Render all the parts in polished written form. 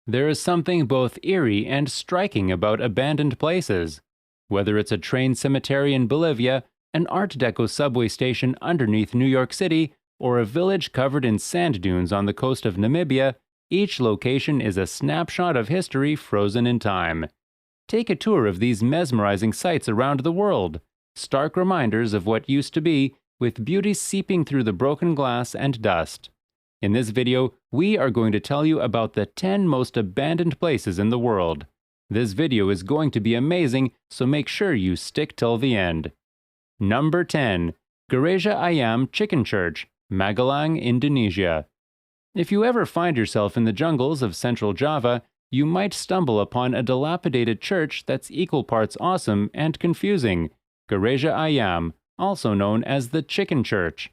There is something both eerie and striking about abandoned places. Whether it's a train cemetery in Bolivia, an Art Deco subway station underneath New York City, or a village covered in sand dunes on the coast of Namibia, each location is a snapshot of history frozen in time. Take a tour of these mesmerizing sites around the world, stark reminders of what used to be, with beauty seeping through the broken glass and dust. In this video, we are going to tell you about the 10 most abandoned places in the world. This video is going to be amazing, so make sure you stick till the end. Number 10. Gereja Ayam Chicken Church, Magelang, Indonesia. If you ever find yourself in the jungles of central Java, you might stumble upon a dilapidated church that's equal parts awesome and confusing. Gereja Ayam, also known as the Chicken Church.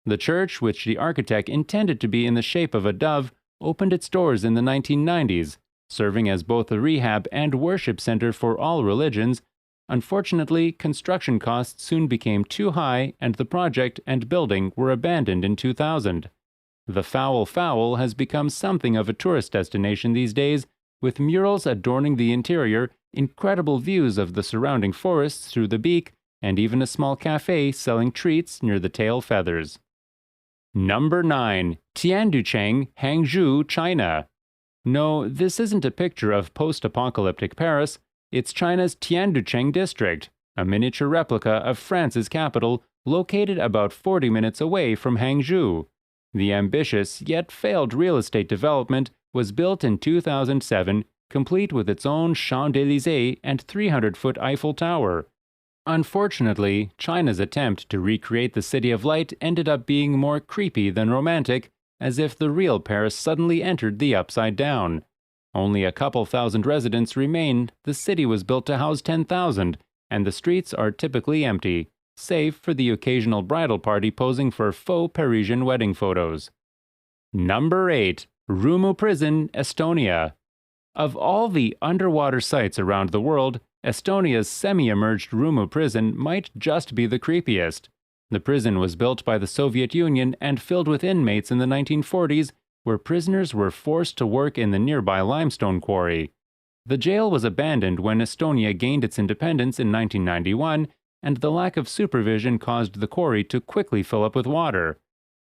The church, which the architect intended to be in the shape of a dove, opened its doors in the 1990s, serving as both a rehab and worship center for all religions. Unfortunately, construction costs soon became too high and the project and building were abandoned in 2000. The Fowl has become something of a tourist destination these days, with murals adorning the interior, incredible views of the surrounding forests through the beak, and even a small cafe selling treats near the tail feathers. Number 9. Tianducheng, Hangzhou, China. No, this isn't a picture of post-apocalyptic Paris, it's China's Tianducheng district, a miniature replica of France's capital, located about 40 minutes away from Hangzhou. The ambitious yet failed real estate development was built in 2007, complete with its own Champs-Élysées and 300-foot Eiffel Tower. Unfortunately, China's attempt to recreate the City of Light ended up being more creepy than romantic, as if the real Paris suddenly entered the Upside Down. Only a couple thousand residents remain. The city was built to house 10,000, and the streets are typically empty, save for the occasional bridal party posing for faux Parisian wedding photos. Number 8. Rumu Prison, Estonia. Of all the underwater sites around the world, Estonia's semi-emerged Rumu prison might just be the creepiest. The prison was built by the Soviet Union and filled with inmates in the 1940s, where prisoners were forced to work in the nearby limestone quarry. The jail was abandoned when Estonia gained its independence in 1991, and the lack of supervision caused the quarry to quickly fill up with water.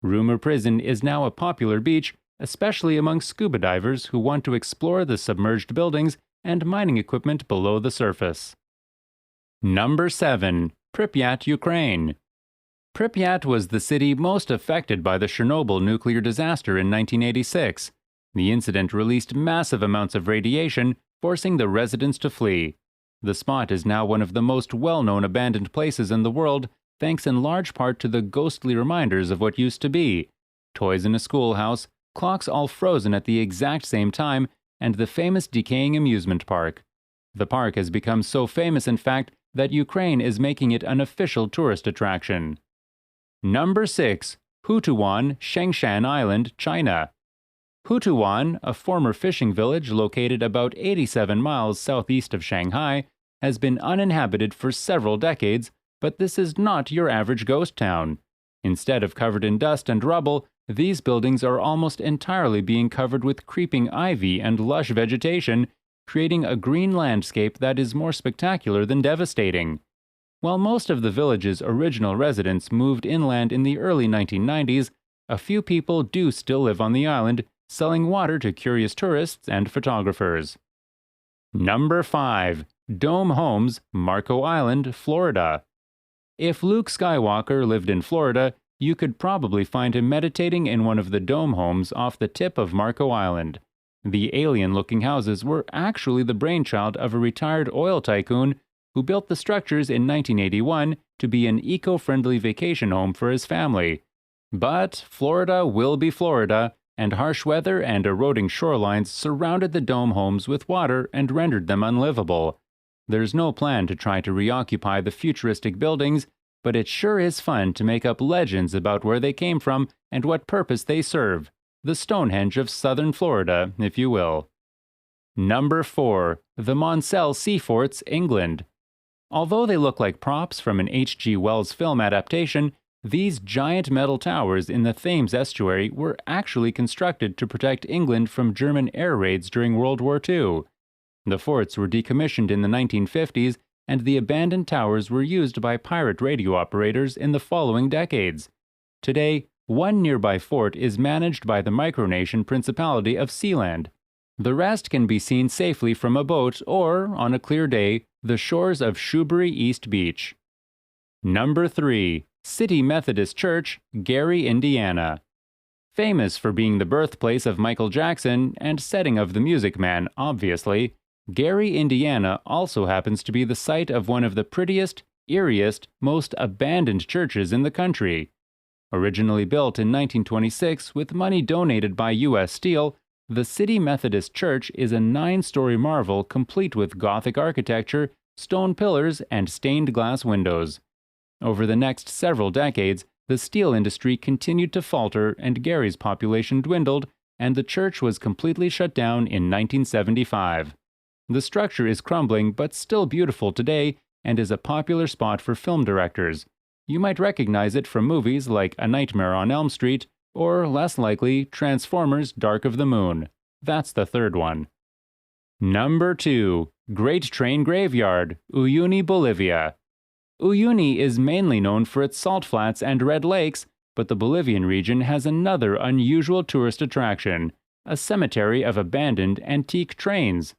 Rumu prison is now a popular beach, especially among scuba divers who want to explore the submerged buildings and mining equipment below the surface. Number 7. Pripyat, Ukraine. Pripyat was the city most affected by the Chernobyl nuclear disaster in 1986. The incident released massive amounts of radiation, forcing the residents to flee. The spot is now one of the most well-known abandoned places in the world, thanks in large part to the ghostly reminders of what used to be. Toys in a schoolhouse, clocks all frozen at the exact same time, and the famous decaying amusement park. The park has become so famous, in fact, that Ukraine is making it an official tourist attraction. Number 6. Hutuan, Shengshan Island, China. Hutuan, a former fishing village located about 87 miles southeast of Shanghai, has been uninhabited for several decades, but this is not your average ghost town. Instead of covered in dust and rubble, these buildings are almost entirely being covered with creeping ivy and lush vegetation, creating a green landscape that is more spectacular than devastating. While most of the village's original residents moved inland in the early 1990s, a few people do still live on the island, selling water to curious tourists and photographers. Number 5. Dome Homes, Marco Island, Florida. If Luke Skywalker lived in Florida, you could probably find him meditating in one of the dome homes off the tip of Marco Island. The alien-looking houses were actually the brainchild of a retired oil tycoon who built the structures in 1981 to be an eco-friendly vacation home for his family. But Florida will be Florida, and harsh weather and eroding shorelines surrounded the dome homes with water and rendered them unlivable. There's no plan to try to reoccupy the futuristic buildings, but it sure is fun to make up legends about where they came from and what purpose they serve. The Stonehenge of southern Florida, if you will. Number 4. The Monsell Sea Forts, England. Although they look like props from an H.G. Wells film adaptation, These giant metal towers in the Thames estuary were actually constructed to protect England from German air raids during World War II. The forts were decommissioned in the 1950s, and the abandoned towers were used by pirate radio operators in the following decades. Today, one nearby fort is managed by the micronation Principality of Sealand. The rest can be seen safely from a boat or, on a clear day, the shores of Shoebury East Beach. Number 3. City Methodist Church, Gary, Indiana. Famous for being the birthplace of Michael Jackson and setting of The Music Man, obviously, Gary, Indiana also happens to be the site of one of the prettiest, eeriest, most abandoned churches in the country. Originally built in 1926 with money donated by U.S. Steel, the City Methodist Church is a 9-story marvel complete with Gothic architecture, stone pillars, and stained glass windows. Over the next several decades, the steel industry continued to falter and Gary's population dwindled, and the church was completely shut down in 1975. The structure is crumbling but still beautiful today and is a popular spot for film directors. You might recognize it from movies like A Nightmare on Elm Street, or, less likely, Transformers: Dark of the Moon. That's the third one. Number 2. Great Train Graveyard, Uyuni, Bolivia. Uyuni is mainly known for its salt flats and red lakes, but the Bolivian region has another unusual tourist attraction, a cemetery of abandoned antique trains.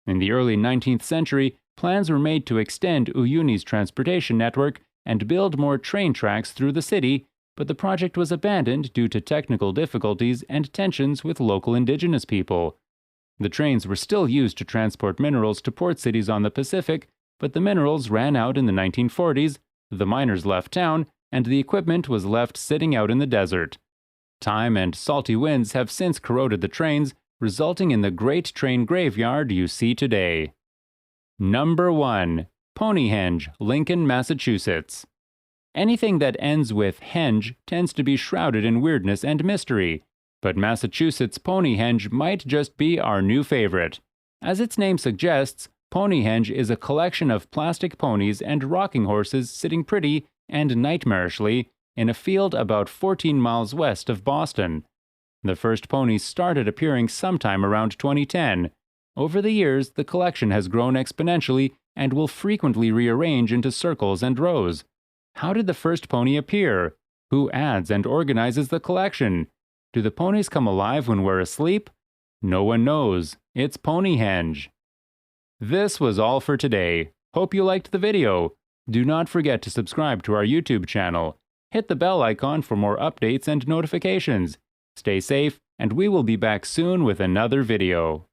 In the early 19th century, plans were made to extend Uyuni's transportation network and build more train tracks through the city, but the project was abandoned due to technical difficulties and tensions with local indigenous people. The trains were still used to transport minerals to port cities on the Pacific, but the minerals ran out in the 1940s, the miners left town, and the equipment was left sitting out in the desert. Time and salty winds have since corroded the trains, resulting in the Great Train Graveyard you see today. Number 1. Ponehenge, Lincoln, Massachusetts. Anything that ends with henge tends to be shrouded in weirdness and mystery, but Massachusetts Ponehenge might just be our new favorite. As its name suggests, Ponehenge is a collection of plastic ponies and rocking horses sitting pretty and nightmarishly in a field about 14 miles west of Boston. The first ponies started appearing sometime around 2010. Over the years, the collection has grown exponentially and will frequently rearrange into circles and rows. How did the first pony appear? Who adds and organizes the collection? Do the ponies come alive when we're asleep? No one knows. It's Ponehenge. This was all for today. Hope you liked the video. Do not forget to subscribe to our YouTube channel. Hit the bell icon for more updates and notifications. Stay safe, and we will be back soon with another video.